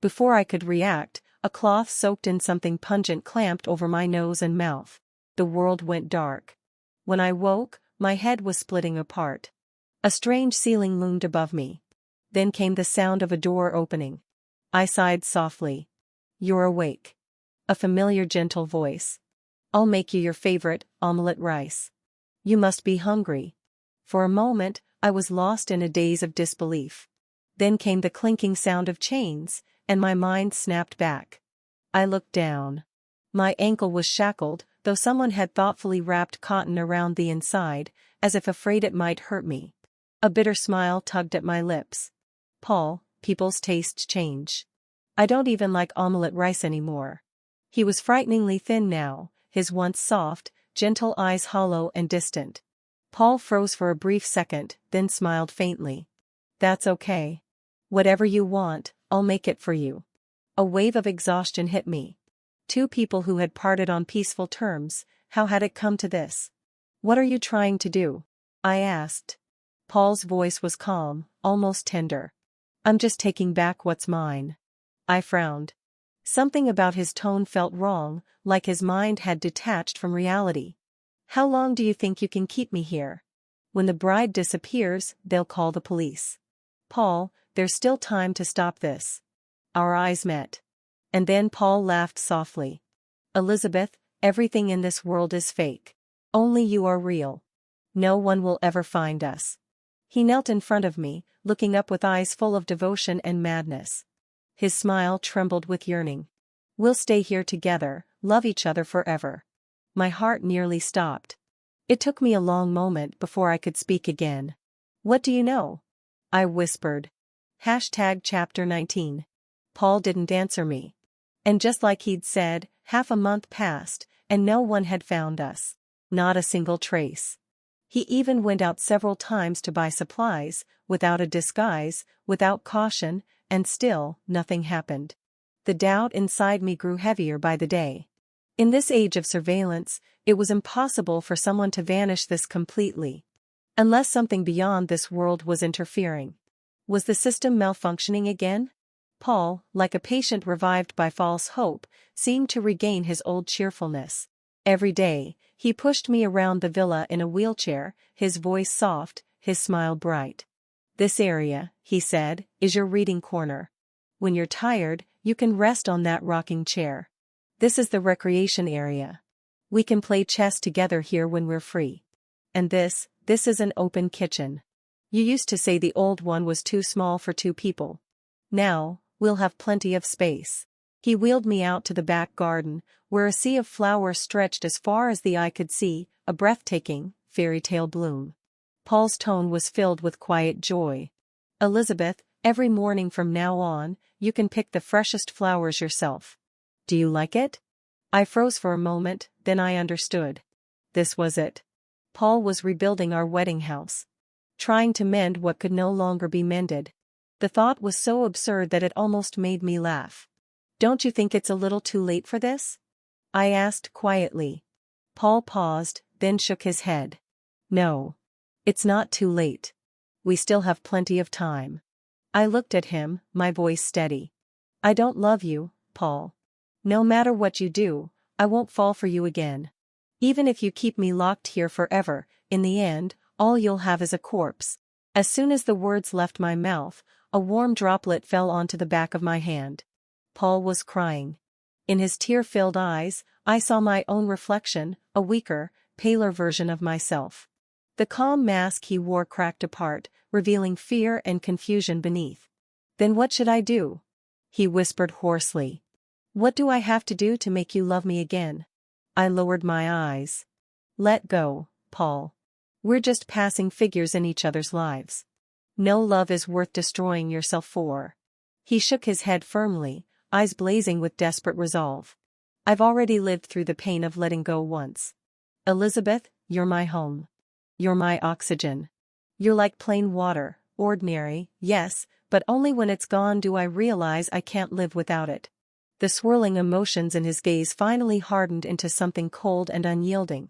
Before I could react, a cloth soaked in something pungent clamped over my nose and mouth. The world went dark. When I woke, my head was splitting apart. A strange ceiling loomed above me. Then came the sound of a door opening. I sighed softly. "You're awake." A familiar gentle voice. "I'll make you your favorite, omelette rice. You must be hungry." For a moment, I was lost in a daze of disbelief. Then came the clinking sound of chains, and my mind snapped back. I looked down. My ankle was shackled, though someone had thoughtfully wrapped cotton around the inside, as if afraid it might hurt me. A bitter smile tugged at my lips. Paul, people's tastes change. I don't even like omelette rice anymore. He was frighteningly thin now, his once soft, gentle eyes hollow and distant. Paul froze for a brief second, then smiled faintly. That's okay. Whatever you want, I'll make it for you. A wave of exhaustion hit me. Two people who had parted on peaceful terms, how had it come to this? What are you trying to do? I asked. Paul's voice was calm, almost tender. I'm just taking back what's mine. I frowned. Something about his tone felt wrong, like his mind had detached from reality. How long do you think you can keep me here? When the bride disappears, they'll call the police. Paul, there's still time to stop this. Our eyes met. And then Paul laughed softly. Elizabeth, everything in this world is fake. Only you are real. No one will ever find us. He knelt in front of me, looking up with eyes full of devotion and madness. His smile trembled with yearning. We'll stay here together, love each other forever. My heart nearly stopped. It took me a long moment before I could speak again. What do you know? I whispered. Chapter 19. Paul didn't answer me. And just like he'd said, half a month passed, and no one had found us. Not a single trace. He even went out several times to buy supplies, without a disguise, without caution, and still, nothing happened. The doubt inside me grew heavier by the day. In this age of surveillance, it was impossible for someone to vanish this completely. Unless something beyond this world was interfering. Was the system malfunctioning again? Paul, like a patient revived by false hope, seemed to regain his old cheerfulness. Every day, he pushed me around the villa in a wheelchair, his voice soft, his smile bright. This area, he said, is your reading corner. When you're tired, you can rest on that rocking chair. This is the recreation area. We can play chess together here when we're free. And this is an open kitchen. You used to say the old one was too small for two people. Now, we'll have plenty of space. He wheeled me out to the back garden, where a sea of flowers stretched as far as the eye could see, a breathtaking, fairy tale bloom. Paul's tone was filled with quiet joy. Elizabeth, every morning from now on, you can pick the freshest flowers yourself. Do you like it? I froze for a moment, then I understood. This was it. Paul was rebuilding our wedding house. Trying to mend what could no longer be mended. The thought was so absurd that it almost made me laugh. Don't you think it's a little too late for this? I asked quietly. Paul paused, then shook his head. No. It's not too late. We still have plenty of time. I looked at him, my voice steady. I don't love you, Paul. No matter what you do, I won't fall for you again. Even if you keep me locked here forever, in the end, all you'll have is a corpse. As soon as the words left my mouth, a warm droplet fell onto the back of my hand. Paul was crying. In his tear-filled eyes, I saw my own reflection, a weaker, paler version of myself. The calm mask he wore cracked apart, revealing fear and confusion beneath. Then what should I do? He whispered hoarsely. What do I have to do to make you love me again? I lowered my eyes. Let go, Paul. We're just passing figures in each other's lives. No love is worth destroying yourself for. He shook his head firmly, eyes blazing with desperate resolve. I've already lived through the pain of letting go once. Elizabeth, you're my home. You're my oxygen. You're like plain water, ordinary, yes, but only when it's gone do I realize I can't live without it. The swirling emotions in his gaze finally hardened into something cold and unyielding.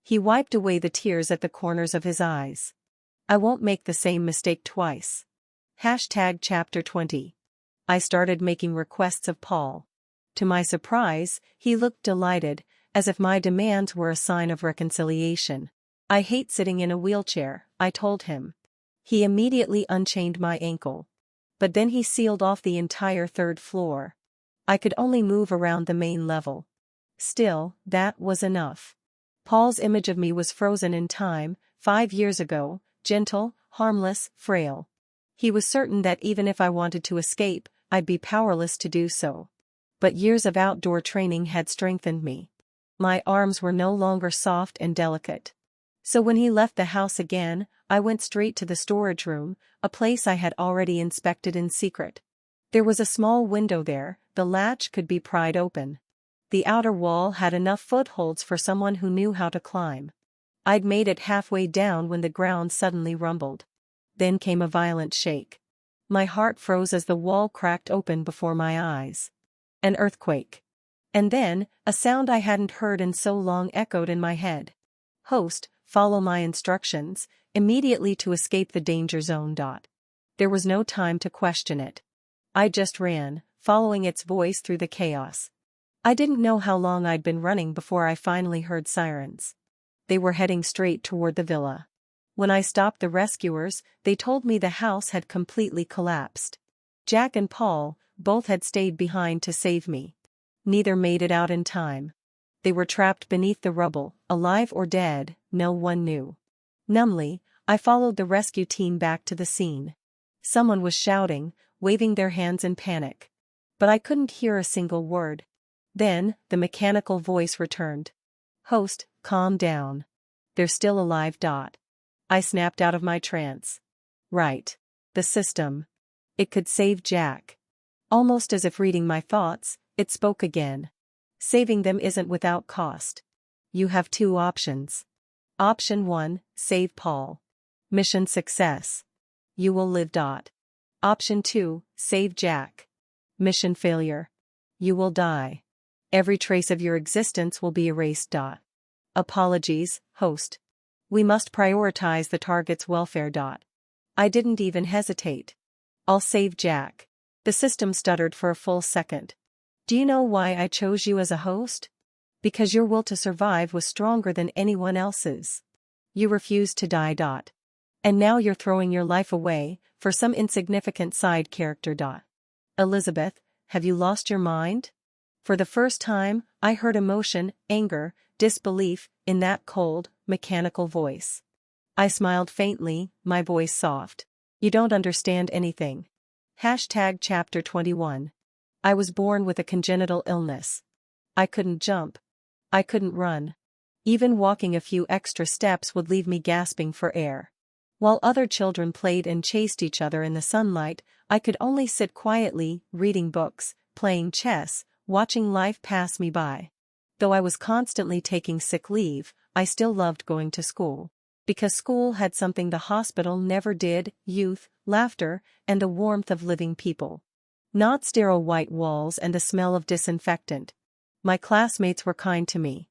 He wiped away the tears at the corners of his eyes. I won't make the same mistake twice. Chapter 20. I started making requests of Paul. To my surprise, he looked delighted, as if my demands were a sign of reconciliation. I hate sitting in a wheelchair, I told him. He immediately unchained my ankle. But then he sealed off the entire third floor. I could only move around the main level. Still, that was enough. Paul's image of me was frozen in time, 5 years ago, gentle, harmless, frail. He was certain that even if I wanted to escape, I'd be powerless to do so. But years of outdoor training had strengthened me. My arms were no longer soft and delicate. So when he left the house again, I went straight to the storage room, a place I had already inspected in secret. There was a small window there, the latch could be pried open. The outer wall had enough footholds for someone who knew how to climb. I'd made it halfway down when the ground suddenly rumbled. Then came a violent shake. My heart froze as the wall cracked open before my eyes. An earthquake. And then, a sound I hadn't heard in so long echoed in my head. Host, follow my instructions, immediately to escape the danger zone. There was no time to question it. I just ran, following its voice through the chaos. I didn't know how long I'd been running before I finally heard sirens. They were heading straight toward the villa. When I stopped the rescuers, they told me the house had completely collapsed. Jack and Paul, both had stayed behind to save me. Neither made it out in time. They were trapped beneath the rubble, alive or dead, no one knew. Numbly, I followed the rescue team back to the scene. Someone was shouting, waving their hands in panic. But I couldn't hear a single word. Then, the mechanical voice returned. Host, calm down. They're still alive. I snapped out of my trance. Right. The system. It could save Jack. Almost as if reading my thoughts, it spoke again. Saving them isn't without cost. You have two options. Option 1, save Paul. Mission success. You will live. Option 2, save Jack. Mission failure. You will die. Every trace of your existence will be erased. Apologies, host. We must prioritize the target's welfare. I didn't even hesitate. I'll save Jack. The system stuttered for a full second. Do you know why I chose you as a host? Because your will to survive was stronger than anyone else's. You refused to die. And now you're throwing your life away for some insignificant side character. Elizabeth, have you lost your mind? For the first time, I heard emotion, anger, disbelief, in that cold, mechanical voice. I smiled faintly, my voice soft. You don't understand anything. Chapter 21. I was born with a congenital illness. I couldn't jump. I couldn't run. Even walking a few extra steps would leave me gasping for air. While other children played and chased each other in the sunlight, I could only sit quietly, reading books, playing chess, watching life pass me by. Though I was constantly taking sick leave, I still loved going to school. Because school had something the hospital never did: youth, laughter, and the warmth of living people. Not sterile white walls and the smell of disinfectant. My classmates were kind to me.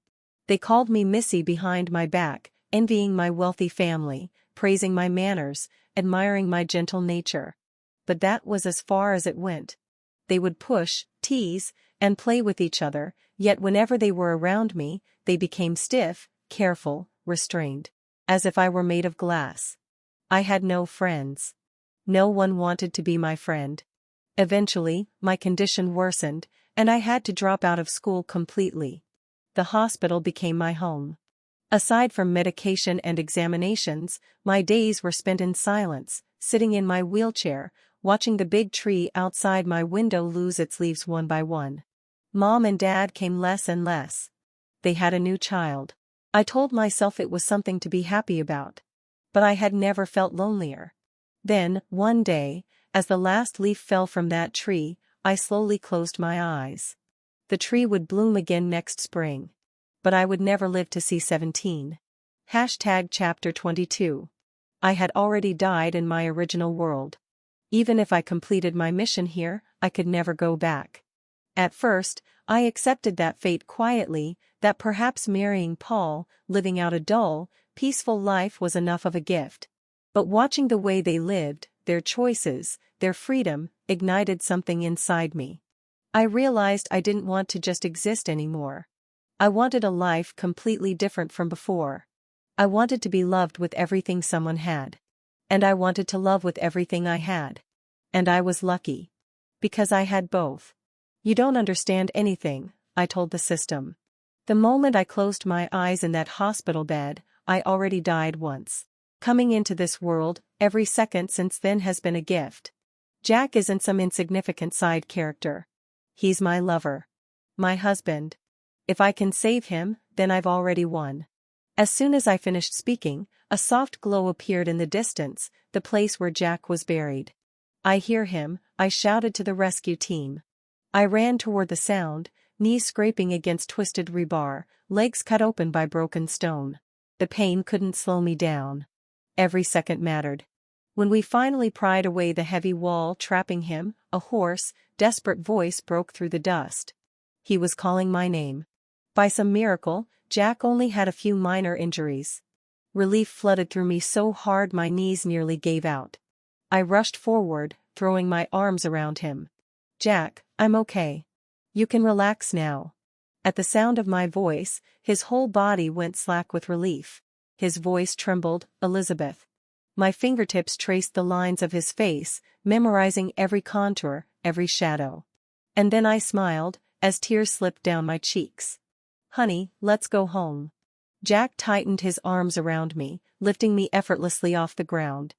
They called me Missy behind my back, envying my wealthy family, praising my manners, admiring my gentle nature. But that was as far as it went. They would push, tease, and play with each other, yet whenever they were around me, they became stiff, careful, restrained. As if I were made of glass. I had no friends. No one wanted to be my friend. Eventually, my condition worsened, and I had to drop out of school completely. The hospital became my home. Aside from medication and examinations, my days were spent in silence, sitting in my wheelchair, watching the big tree outside my window lose its leaves one by one. Mom and Dad came less and less. They had a new child. I told myself it was something to be happy about. But I had never felt lonelier. Then, one day, as the last leaf fell from that tree, I slowly closed my eyes. The tree would bloom again next spring. But I would never live to see 17. Chapter 22. I had already died in my original world. Even if I completed my mission here, I could never go back. At first, I accepted that fate quietly, that perhaps marrying Paul, living out a dull, peaceful life was enough of a gift. But watching the way they lived, their choices, their freedom, ignited something inside me. I realized I didn't want to just exist anymore. I wanted a life completely different from before. I wanted to be loved with everything someone had. And I wanted to love with everything I had. And I was lucky. Because I had both. You don't understand anything, I told the system. The moment I closed my eyes in that hospital bed, I already died once. Coming into this world, every second since then has been a gift. Jack isn't some insignificant side character. He's my lover. My husband. If I can save him, then I've already won. As soon as I finished speaking, a soft glow appeared in the distance, the place where Jack was buried. "I hear him," I shouted to the rescue team. I ran toward the sound, knees scraping against twisted rebar, legs cut open by broken stone. The pain couldn't slow me down. Every second mattered. When we finally pried away the heavy wall trapping him, a hoarse, desperate voice broke through the dust. He was calling my name. By some miracle, Jack only had a few minor injuries. Relief flooded through me so hard my knees nearly gave out. I rushed forward, throwing my arms around him. "Jack, I'm okay. You can relax now." At the sound of my voice, his whole body went slack with relief. His voice trembled, "Elizabeth." My fingertips traced the lines of his face, memorizing every contour, every shadow. And then I smiled, as tears slipped down my cheeks. "Honey, let's go home." Jack tightened his arms around me, lifting me effortlessly off the ground.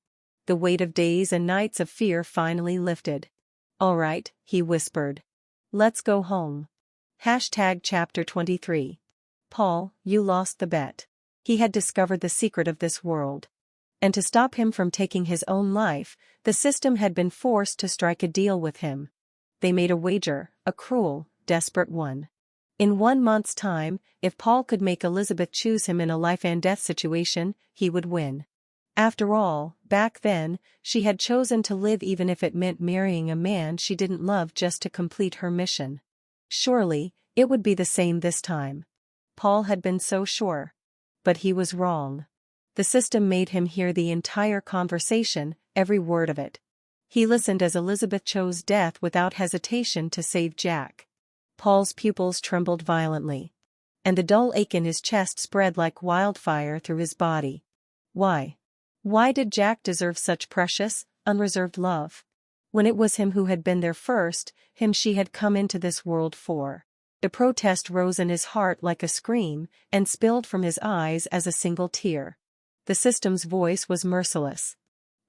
The weight of days and nights of fear finally lifted. "All right," he whispered. "Let's go home." Chapter 23. Paul, you lost the bet. He had discovered the secret of this world. And to stop him from taking his own life, the system had been forced to strike a deal with him. They made a wager, a cruel, desperate one. In 1 month's time, if Paul could make Elizabeth choose him in a life-and-death situation, he would win. After all, back then, she had chosen to live even if it meant marrying a man she didn't love just to complete her mission. Surely, it would be the same this time. Paul had been so sure. But he was wrong. The system made him hear the entire conversation, every word of it. He listened as Elizabeth chose death without hesitation to save Jack. Paul's pupils trembled violently. And the dull ache in his chest spread like wildfire through his body. Why? Why did Jack deserve such precious, unreserved love? When it was him who had been there first, him she had come into this world for. The protest rose in his heart like a scream, and spilled from his eyes as a single tear. The system's voice was merciless.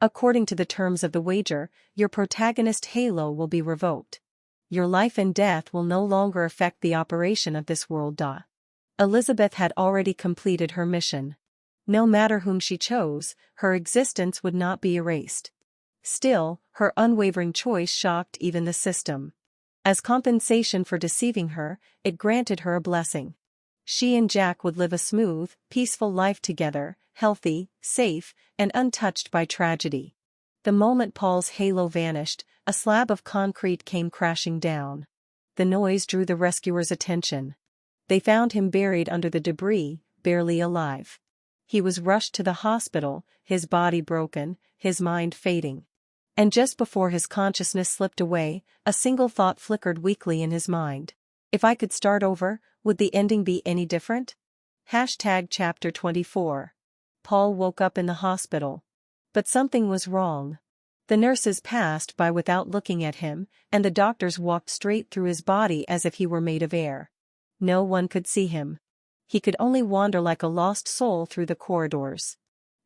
"According to the terms of the wager, your protagonist halo will be revoked. Your life and death will no longer affect the operation of this world." Elizabeth had already completed her mission. No matter whom she chose, her existence would not be erased. Still, her unwavering choice shocked even the system. As compensation for deceiving her, it granted her a blessing. She and Jack would live a smooth, peaceful life together, healthy, safe, and untouched by tragedy. The moment Paul's halo vanished, a slab of concrete came crashing down. The noise drew the rescuers' attention. They found him buried under the debris, barely alive. He was rushed to the hospital, his body broken, his mind fading. And just before his consciousness slipped away, a single thought flickered weakly in his mind. If I could start over, would the ending be any different? Chapter 24. Paul woke up in the hospital. But something was wrong. The nurses passed by without looking at him, and the doctors walked straight through his body as if he were made of air. No one could see him. He could only wander like a lost soul through the corridors.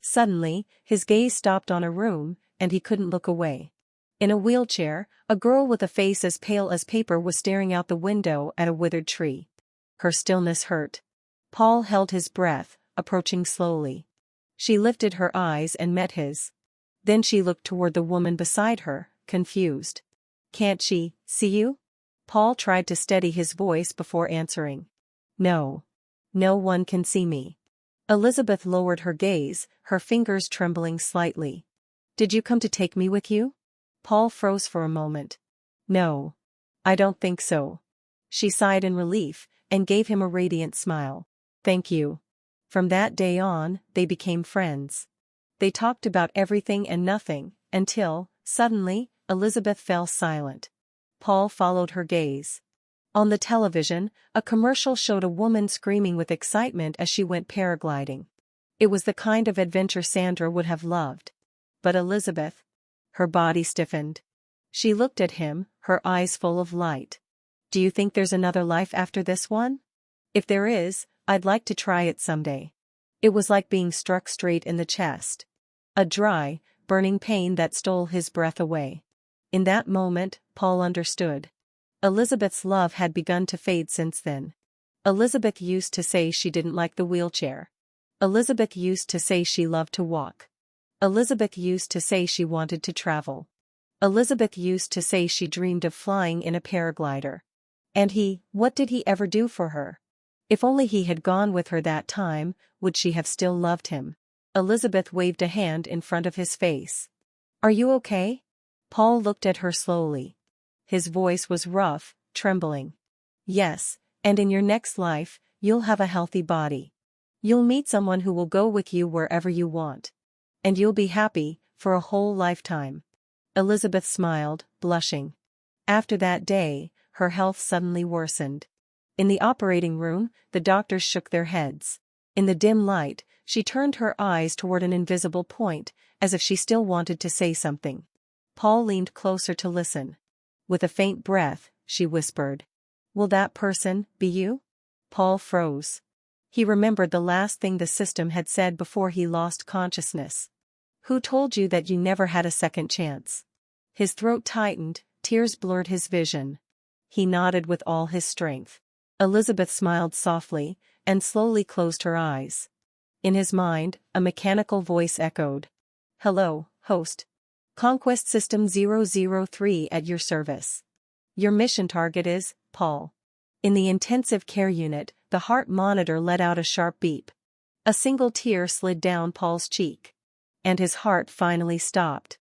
Suddenly, his gaze stopped on a room, and he couldn't look away. In a wheelchair, a girl with a face as pale as paper was staring out the window at a withered tree. Her stillness hurt. Paul held his breath, approaching slowly. She lifted her eyes and met his. Then she looked toward the woman beside her, confused. "Can't she see you?" Paul tried to steady his voice before answering. "No. No one can see me." Elizabeth lowered her gaze, her fingers trembling slightly. "Did you come to take me with you?" Paul froze for a moment. "No. I don't think so." She sighed in relief, and gave him a radiant smile. "Thank you." From that day on, they became friends. They talked about everything and nothing, until, suddenly, Elizabeth fell silent. Paul followed her gaze. On the television, a commercial showed a woman screaming with excitement as she went paragliding. It was the kind of adventure Sandra would have loved. But Elizabeth? Her body stiffened. She looked at him, her eyes full of light. "Do you think there's another life after this one? If there is, I'd like to try it someday." It was like being struck straight in the chest. A dry, burning pain that stole his breath away. In that moment, Paul understood. Elizabeth's love had begun to fade since then. Elizabeth used to say she didn't like the wheelchair. Elizabeth used to say she loved to walk. Elizabeth used to say she wanted to travel. Elizabeth used to say she dreamed of flying in a paraglider. And what did he ever do for her? If only he had gone with her that time, would she have still loved him? Elizabeth waved a hand in front of his face. Are you okay? Paul looked at her slowly. His voice was rough, trembling. Yes, and in your next life, you'll have a healthy body. You'll meet someone who will go with you wherever you want. And you'll be happy, for a whole lifetime. Elizabeth smiled, blushing. After that day, her health suddenly worsened. In the operating room, the doctors shook their heads. In the dim light, she turned her eyes toward an invisible point, as if she still wanted to say something. Paul leaned closer to listen. With a faint breath, she whispered, "Will that person be you?" Paul froze. He remembered the last thing the system had said before he lost consciousness. "Who told you that you never had a second chance?" His throat tightened, tears blurred his vision. He nodded with all his strength. Elizabeth smiled softly, and slowly closed her eyes. In his mind, a mechanical voice echoed. "Hello, host. Conquest System 003 at your service. Your mission target is, Paul." In the intensive care unit, the heart monitor let out a sharp beep. A single tear slid down Paul's cheek. And his heart finally stopped.